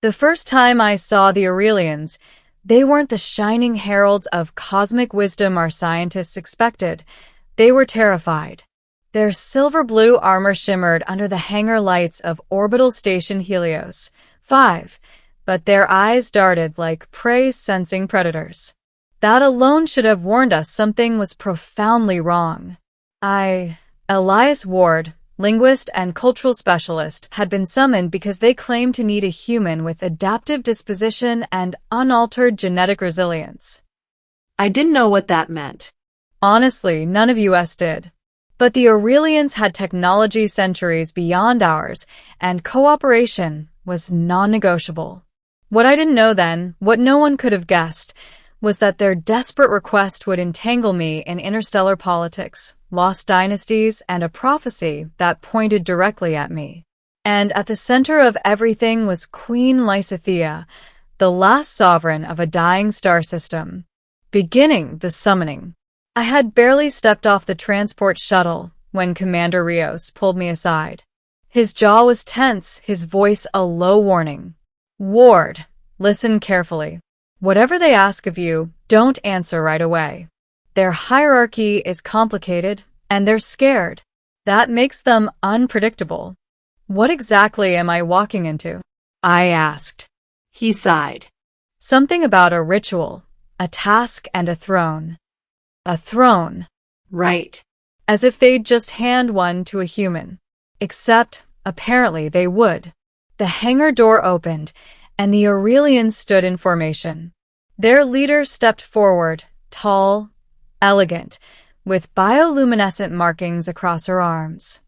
The first time I saw the Aurelians, they weren't the shining heralds of cosmic wisdom our scientists expected. They were terrified. Their silver-blue armor shimmered under the hangar lights of Orbital Station Helios 5, but their eyes darted like prey-sensing predators. That alone should have warned us something was profoundly wrong. Elias Ward, linguist and cultural specialist, had been summoned because they claimed to need a human with adaptive disposition and unaltered genetic resilience. I didn't know what that meant. Honestly, none of us did. But the Aurelians had technology centuries beyond ours, and cooperation was non-negotiable. What I didn't know then, what no one could have guessed, was that their desperate request would entangle me in interstellar politics, lost dynasties, and a prophecy that pointed directly at me. And at the center of everything was Queen Lysithea, the last sovereign of a dying star system. Beginning the summoning. I had barely stepped off the transport shuttle when Commander Rios pulled me aside. His jaw was tense, his voice a low warning. Ward, listen carefully. Whatever they ask of you, don't answer right away. Their hierarchy is complicated, and they're scared. That makes them unpredictable. What exactly am I walking into? I asked. He sighed. Something about a ritual, a task, and a throne. A throne. Right. As if they'd just hand one to a human. Except, apparently, they would. The hangar door opened, and the Aurelians stood in formation. Their leader stepped forward, tall, elegant, with bioluminescent markings across her arms.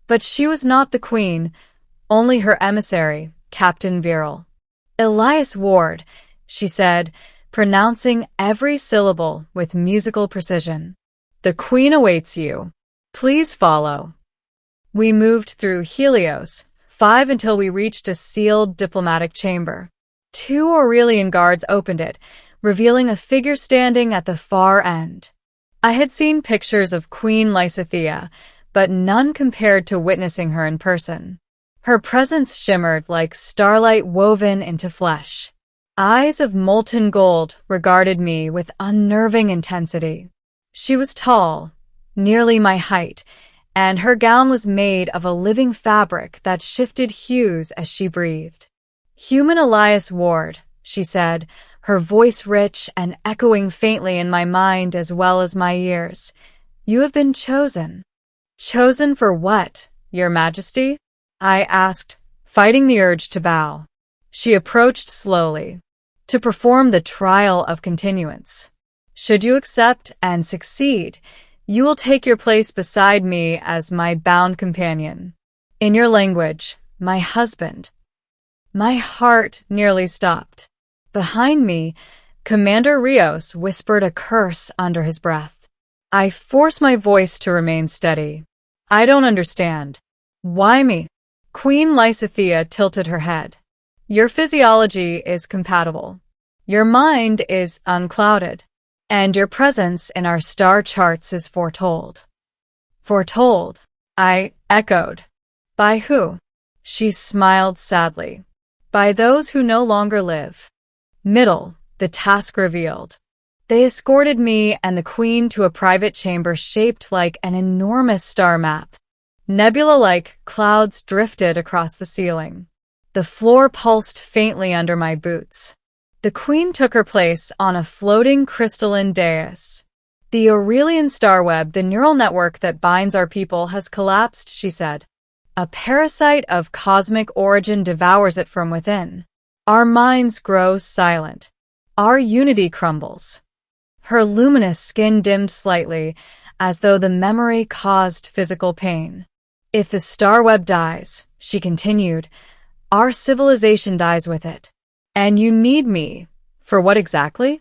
But she was not the queen, only her emissary, Captain Viral. Elias Ward, she said, pronouncing every syllable with musical precision. The queen awaits you. Please follow. We moved through Helios 5 until we reached a sealed diplomatic chamber. 2 Aurelian guards opened it, revealing a figure standing at the far end. I had seen pictures of Queen Lysithea, but none compared to witnessing her in person. Her presence shimmered like starlight woven into flesh. Eyes of molten gold regarded me with unnerving intensity. She was tall, nearly my height, and her gown was made of a living fabric that shifted hues as she breathed. Human Elias Ward, she said, her voice rich and echoing faintly in my mind as well as my ears. You have been chosen. Chosen for what, Your Majesty? I asked, fighting the urge to bow. She approached slowly. To perform the trial of continuance. Should you accept and succeed, you will take your place beside me as my bound companion. In your language, my husband. My heart nearly stopped. Behind me, Commander Rios whispered a curse under his breath. I forced my voice to remain steady. I don't understand. Why me? Queen Lysithea tilted her head. Your physiology is compatible. Your mind is unclouded. And your presence in our star charts is foretold. Foretold? I echoed. By who? She smiled sadly. By those who no longer live. Middle, the task revealed. They escorted me and the Queen to a private chamber shaped like an enormous star map. Nebula-like clouds drifted across the ceiling. The floor pulsed faintly under my boots. The Queen took her place on a floating crystalline dais. The Aurelian Starweb, the neural network that binds our people, has collapsed, she said. A parasite of cosmic origin devours it from within. Our minds grow silent. Our unity crumbles. Her luminous skin dimmed slightly, as though the memory caused physical pain. If the Starweb dies, she continued, our civilization dies with it. And you need me. For what exactly?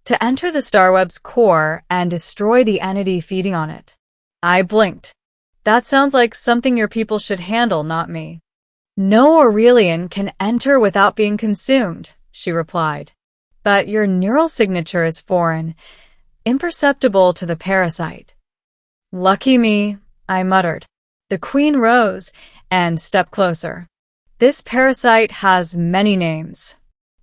To enter the Starweb's core and destroy the entity feeding on it. I blinked. That sounds like something your people should handle, not me. No Aurelian can enter without being consumed, she replied. But your neural signature is foreign, imperceptible to the parasite. Lucky me, I muttered. The Queen rose and stepped closer. This parasite has many names.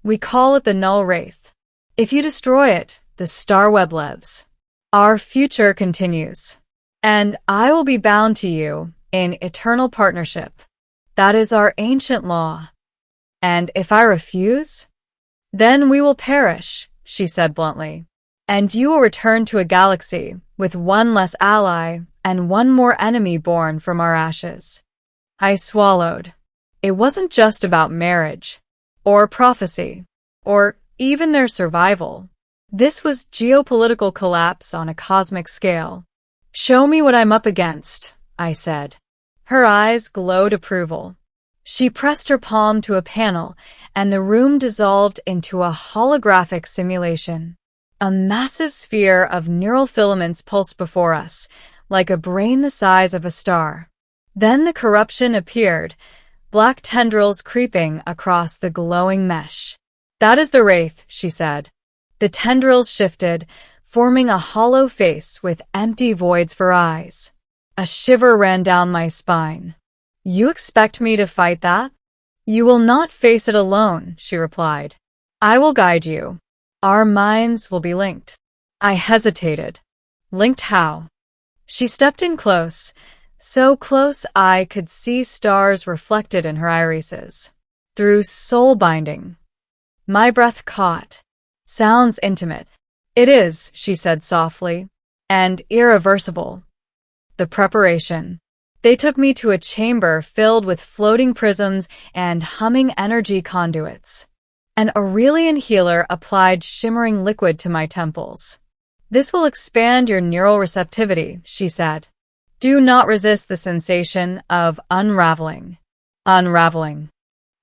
We call it the Null Wraith. If you destroy it, the Starweb lives. Our future continues. And I will be bound to you in eternal partnership. That is our ancient law. And if I refuse, then we will perish, she said bluntly. And you will return to a galaxy with one less ally and one more enemy born from our ashes. I swallowed. It wasn't just about marriage, or prophecy, or even their survival. This was geopolitical collapse on a cosmic scale. Show me what I'm up against, I said. Her eyes glowed approval. She pressed her palm to a panel, and the room dissolved into a holographic simulation. A massive sphere of neural filaments pulsed before us, like a brain the size of a star. Then the corruption appeared, black tendrils creeping across the glowing mesh. That is the Wraith, she said. The tendrils shifted, forming a hollow face with empty voids for eyes. A shiver ran down my spine. You expect me to fight that? You will not face it alone, she replied. I will guide you. Our minds will be linked. I hesitated. Linked how? She stepped in close, so close I could see stars reflected in her irises. Through soul binding. My breath caught. Sounds intimate. It is, she said softly, and irreversible. The preparation. They took me to a chamber filled with floating prisms and humming energy conduits. An Aurelian healer applied shimmering liquid to my temples. This will expand your neural receptivity, she said. Do not resist the sensation of unraveling. Unraveling.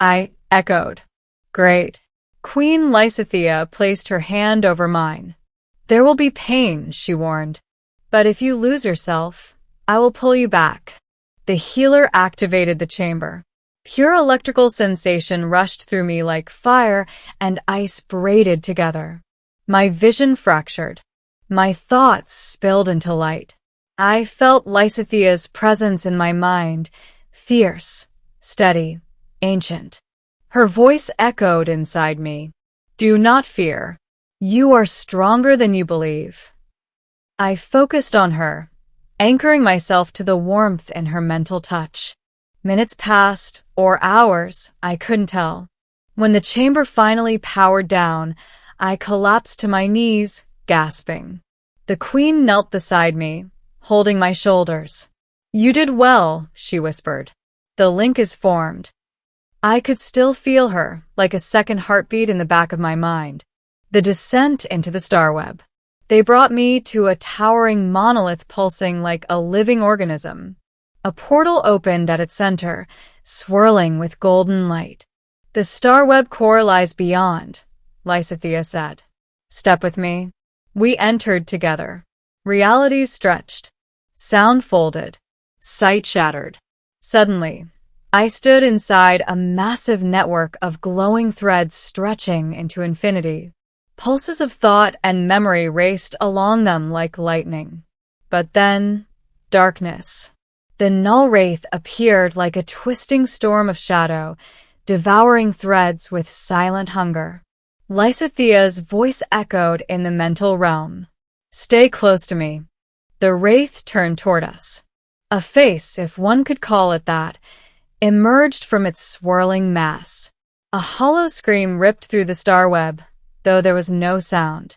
I echoed. Great. Queen Lysithea placed her hand over mine. There will be pain, she warned. But if you lose yourself, I will pull you back. The healer activated the chamber. Pure electrical sensation rushed through me like fire and ice braided together. My vision fractured. My thoughts spilled into light. I felt Lysithea's presence in my mind, fierce, steady, ancient. Her voice echoed inside me. Do not fear. You are stronger than you believe. I focused on her, anchoring myself to the warmth in her mental touch. Minutes passed, or hours, I couldn't tell. When the chamber finally powered down, I collapsed to my knees, gasping. The queen knelt beside me, holding my shoulders. You did well, she whispered. The link is formed. I could still feel her, like a second heartbeat in the back of my mind. The descent into the Starweb. They brought me to a towering monolith pulsing like a living organism. A portal opened at its center, swirling with golden light. The Starweb core lies beyond, Lysithea said. Step with me. We entered together. Realities stretched. Sound folded. Sight shattered. Suddenly, I stood inside a massive network of glowing threads stretching into infinity. Pulses of thought and memory raced along them like lightning. But then, darkness. The Null Wraith appeared like a twisting storm of shadow, devouring threads with silent hunger. Lysithea's voice echoed in the mental realm. Stay close to me. The Wraith turned toward us. A face, if one could call it that, emerged from its swirling mass. A hollow scream ripped through the Starweb, though there was no sound.